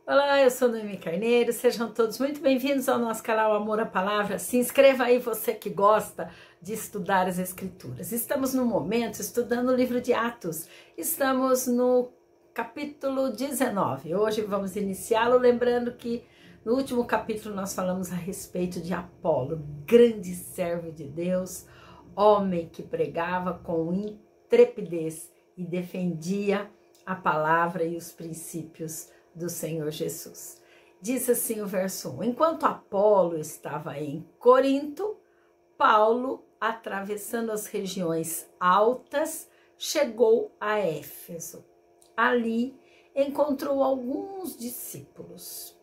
Olá, eu sou Noemi Carneiro, sejam todos muito bem-vindos ao nosso canal Amor à Palavra. Se inscreva aí, você que gosta de estudar as Escrituras. Estamos no momento estudando o livro de Atos, estamos no capítulo 19. Hoje vamos iniciá-lo, lembrando que no último capítulo nós falamos a respeito de Apolo, grande servo de Deus, homem que pregava com intrepidez e defendia a palavra e os princípios do Senhor Jesus. Diz assim o verso 1: enquanto Apolo estava em Corinto, Paulo, atravessando as regiões altas, chegou a Éfeso. Ali encontrou alguns discípulos.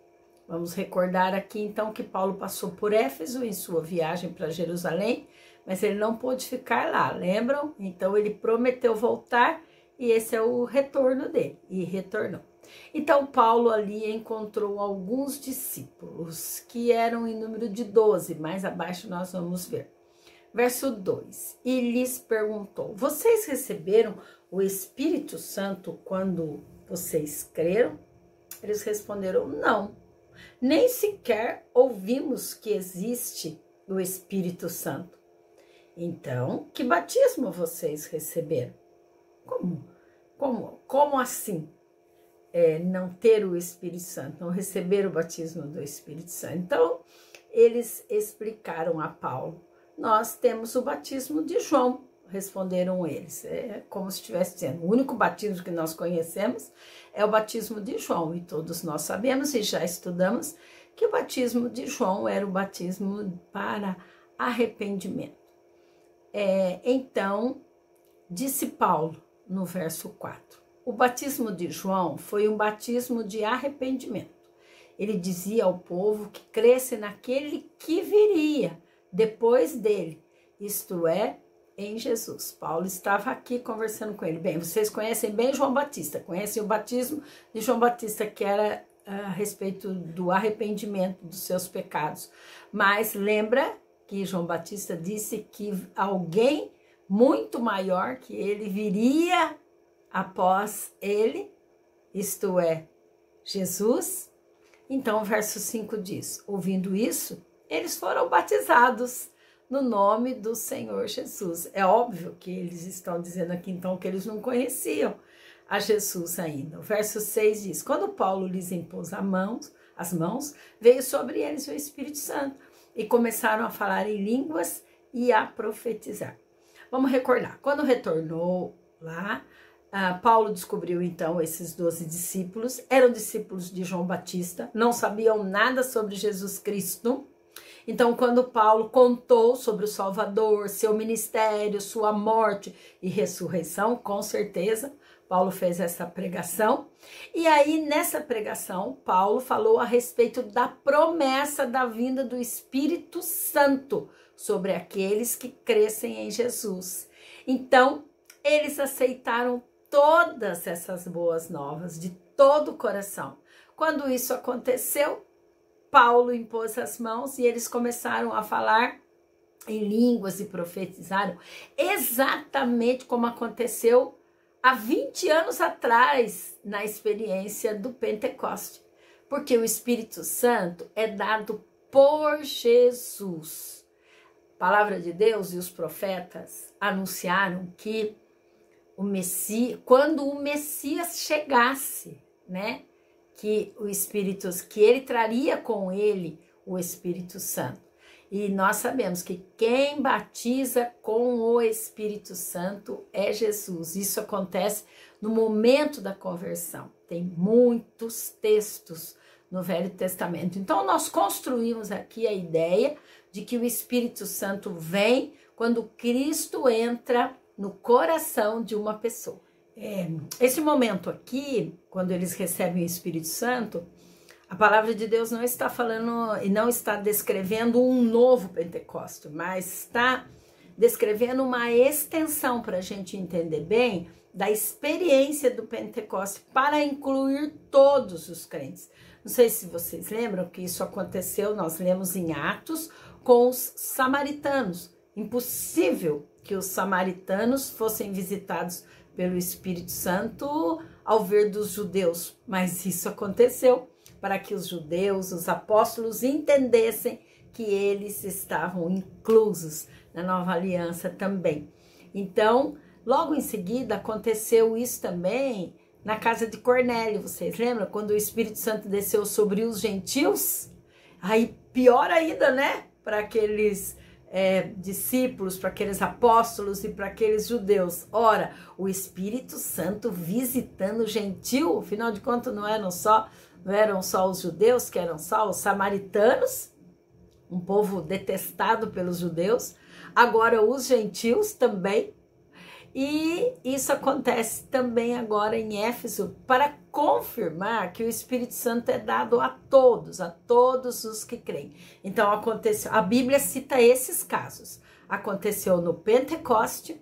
Vamos recordar aqui então que Paulo passou por Éfeso em sua viagem para Jerusalém, mas ele não pôde ficar lá, lembram? Então ele prometeu voltar e esse é o retorno dele, e retornou. Então Paulo ali encontrou alguns discípulos, que eram em número de 12, mais abaixo nós vamos ver. Verso 2, e lhes perguntou: vocês receberam o Espírito Santo quando vocês creram? Eles responderam: não, nem sequer ouvimos que existe o Espírito Santo. Então, que batismo vocês receberam? Como assim? Não ter o Espírito Santo, não receber o batismo do Espírito Santo. Então, eles explicaram a Paulo: nós temos o batismo de João, responderam eles. É como se estivesse dizendo, o único batismo que nós conhecemos é o batismo de João, e todos nós sabemos e já estudamos que o batismo de João era o batismo para arrependimento. Então, disse Paulo no verso 4, o batismo de João foi um batismo de arrependimento. Ele dizia ao povo que cresce naquele que viria depois dele, isto é, em Jesus. Paulo estava aqui conversando com ele. Bem, vocês conhecem bem João Batista, conhecem o batismo de João Batista, que era a respeito do arrependimento dos seus pecados. Mas lembra que João Batista disse que alguém muito maior que ele viria após ele, isto é, Jesus. Então o verso 5 diz: ouvindo isso, eles foram batizados no nome do Senhor Jesus. É óbvio que eles estão dizendo aqui então que eles não conheciam a Jesus ainda. O verso 6 diz: quando Paulo lhes impôs as mãos, veio sobre eles o Espírito Santo e começaram a falar em línguas e a profetizar. Vamos recordar, quando retornou lá, Paulo descobriu então esses 12 discípulos, eram discípulos de João Batista, não sabiam nada sobre Jesus Cristo. Então, quando Paulo contou sobre o Salvador, seu ministério, sua morte e ressurreição, com certeza, Paulo fez essa pregação. E aí, nessa pregação, Paulo falou a respeito da promessa da vinda do Espírito Santo sobre aqueles que crescem em Jesus. Então, eles aceitaram todas essas boas novas de todo o coração. Quando isso aconteceu, Paulo impôs as mãos e eles começaram a falar em línguas e profetizaram exatamente como aconteceu há 20 anos atrás na experiência do Pentecoste. Porque o Espírito Santo é dado por Jesus. A palavra de Deus e os profetas anunciaram que quando o Messias chegasse, né, que ele traria com ele o Espírito Santo. E nós sabemos que quem batiza com o Espírito Santo é Jesus. Isso acontece no momento da conversão. Tem muitos textos no Velho Testamento. Então nós construímos aqui a ideia de que o Espírito Santo vem quando Cristo entra no coração de uma pessoa. Esse momento aqui, quando eles recebem o Espírito Santo, a palavra de Deus não está falando e não está descrevendo um novo Pentecostes, mas está descrevendo uma extensão para a gente entender bem da experiência do Pentecostes para incluir todos os crentes. Não sei se vocês lembram que isso aconteceu, nós lemos em Atos com os samaritanos. Impossível que os samaritanos fossem visitados pelo Espírito Santo ao ver dos judeus, mas isso aconteceu para que os judeus, os apóstolos, entendessem que eles estavam inclusos na nova aliança também. Então, logo em seguida, aconteceu isso também na casa de Cornélio. Vocês lembram? Quando o Espírito Santo desceu sobre os gentios? Aí, pior ainda, né? Para aqueles discípulos, para aqueles apóstolos e para aqueles judeus. Ora, o Espírito Santo visitando o gentil, afinal de contas não eram só os judeus, que eram só os samaritanos, um povo detestado pelos judeus, agora os gentios também. E isso acontece também agora em Éfeso, para confirmar que o Espírito Santo é dado a todos os que creem. Então aconteceu, a Bíblia cita esses casos. Aconteceu no Pentecoste,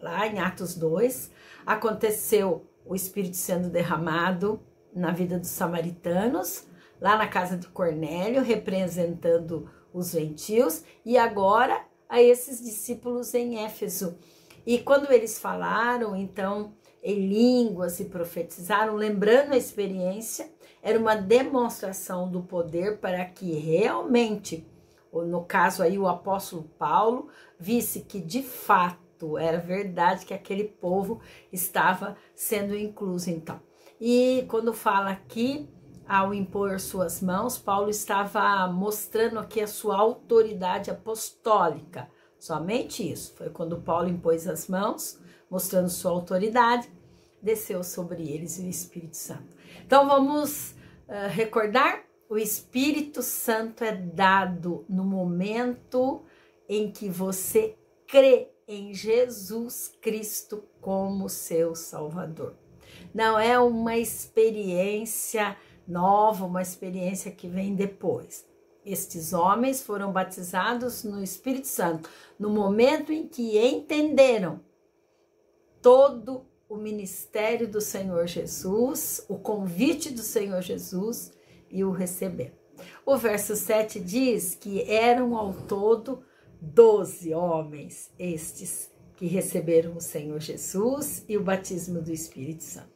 lá em Atos 2, aconteceu o Espírito sendo derramado na vida dos samaritanos, lá na casa de Cornélio, representando os gentios, e agora a esses discípulos em Éfeso. E quando eles falaram, então, em línguas e profetizaram, lembrando a experiência, era uma demonstração do poder para que realmente, no caso aí o apóstolo Paulo, visse que de fato era verdade que aquele povo estava sendo incluso então. E quando fala aqui, ao impor suas mãos, Paulo estava mostrando aqui a sua autoridade apostólica. Somente isso. Foi quando Paulo impôs as mãos, mostrando sua autoridade, desceu sobre eles o Espírito Santo. Então vamos recordar, o Espírito Santo é dado no momento em que você crê em Jesus Cristo como seu Salvador. Não é uma experiência nova, uma experiência que vem depois. Estes homens foram batizados no Espírito Santo no momento em que entenderam todo o ministério do Senhor Jesus, o convite do Senhor Jesus e o receberam. O verso 7 diz que eram ao todo 12 homens, estes que receberam o Senhor Jesus e o batismo do Espírito Santo.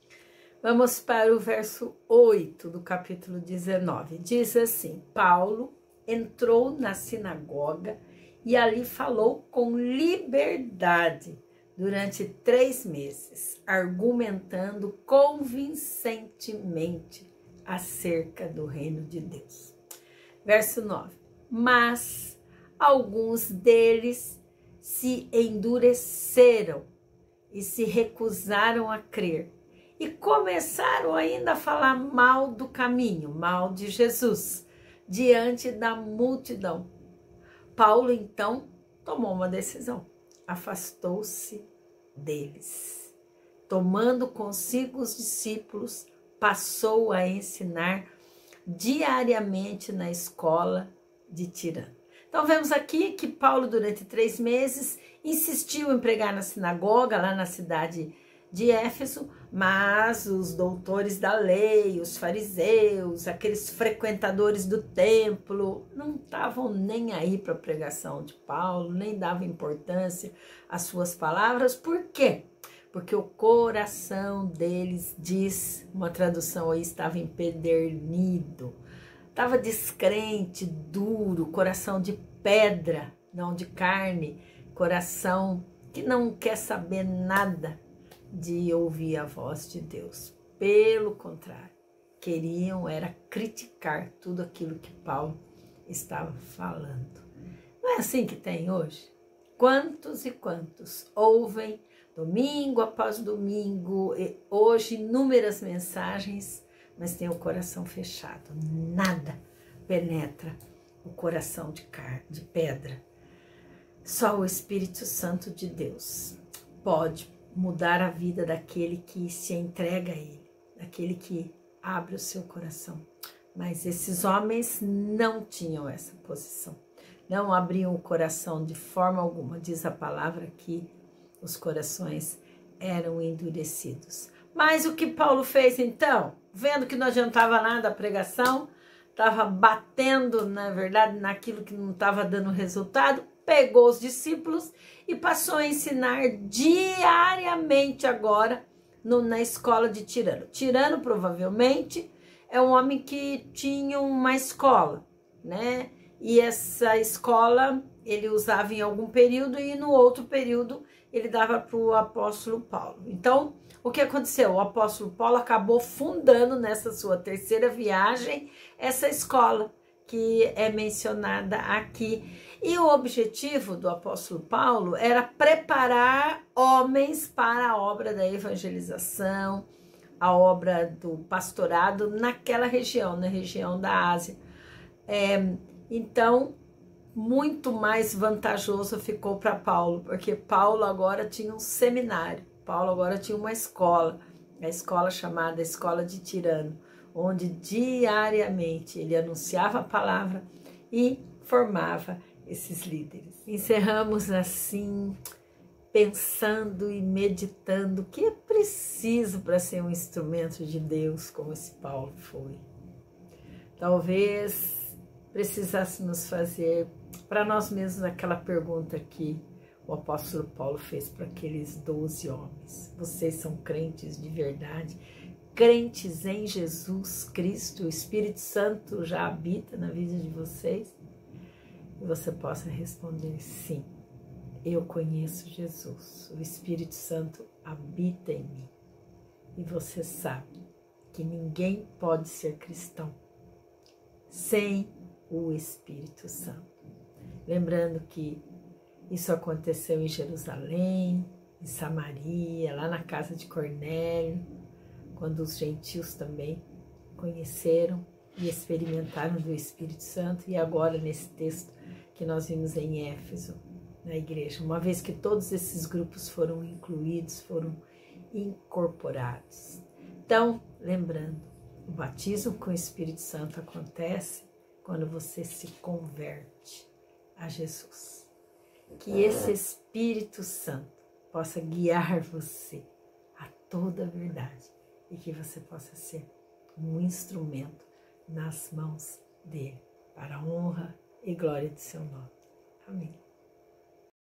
Vamos para o verso 8 do capítulo 19. Diz assim: Paulo entrou na sinagoga e ali falou com liberdade durante 3 meses, argumentando convincentemente acerca do reino de Deus. Verso 9. Mas alguns deles se endureceram e se recusaram a crer e começaram ainda a falar mal do caminho, mal de Jesus, diante da multidão. Paulo, então, tomou uma decisão. Afastou-se deles. Tomando consigo os discípulos, passou a ensinar diariamente na escola de Tirano. Então, vemos aqui que Paulo, durante 3 meses, insistiu em pregar na sinagoga, lá na cidade de Éfeso, mas os doutores da lei, os fariseus, aqueles frequentadores do templo, não estavam nem aí para a pregação de Paulo, nem davam importância às suas palavras. Por quê? Porque o coração deles, diz uma tradução aí, estava empedernido, estava descrente, duro, coração de pedra, não de carne, coração que não quer saber nada de ouvir a voz de Deus. Pelo contrário, queriam era criticar tudo aquilo que Paulo estava falando. Não é assim que tem hoje? Quantos e quantos ouvem domingo após domingo, e hoje inúmeras mensagens, mas tem o coração fechado. Nada penetra o coração de pedra. Só o Espírito Santo de Deus pode mudar a vida daquele que se entrega a Ele, daquele que abre o seu coração. Mas esses homens não tinham essa posição, não abriam o coração de forma alguma. Diz a palavra que os corações eram endurecidos. Mas o que Paulo fez então? Vendo que não adiantava nada a pregação, estava batendo, na verdade, naquilo que não estava dando resultado, pegou os discípulos e passou a ensinar diariamente agora na escola de Tirano. Tirano provavelmente é um homem que tinha uma escola, né? E essa escola ele usava em algum período e no outro período ele dava para o apóstolo Paulo. Então, o que aconteceu? O apóstolo Paulo acabou fundando nessa sua terceira viagem essa escola que é mencionada aqui. E o objetivo do apóstolo Paulo era preparar homens para a obra da evangelização, a obra do pastorado naquela região, na região da Ásia. Então, muito mais vantajoso ficou para Paulo, porque Paulo agora tinha um seminário, Paulo agora tinha uma escola, a escola chamada Escola de Tirano, onde diariamente ele anunciava a palavra e formava esses líderes. Encerramos assim, pensando e meditando o que é preciso para ser um instrumento de Deus como esse Paulo foi. Talvez precisássemos fazer para nós mesmos aquela pergunta que o apóstolo Paulo fez para aqueles 12 homens. Vocês são crentes de verdade? Crentes em Jesus Cristo? O Espírito Santo já habita na vida de vocês? E você possa responder sim. Eu conheço Jesus. O Espírito Santo habita em mim. E você sabe que ninguém pode ser cristão sem o Espírito Santo. Lembrando que isso aconteceu em Jerusalém, em Samaria, lá na casa de Cornélio, quando os gentios também conheceram e experimentaram do Espírito Santo, e agora nesse texto que nós vimos em Éfeso, na igreja, uma vez que todos esses grupos foram incluídos, foram incorporados. Então, lembrando, o batismo com o Espírito Santo acontece quando você se converte a Jesus. Que esse Espírito Santo possa guiar você a toda a verdade e que você possa ser um instrumento nas mãos dele, para a honra e glória de seu nome. Amém.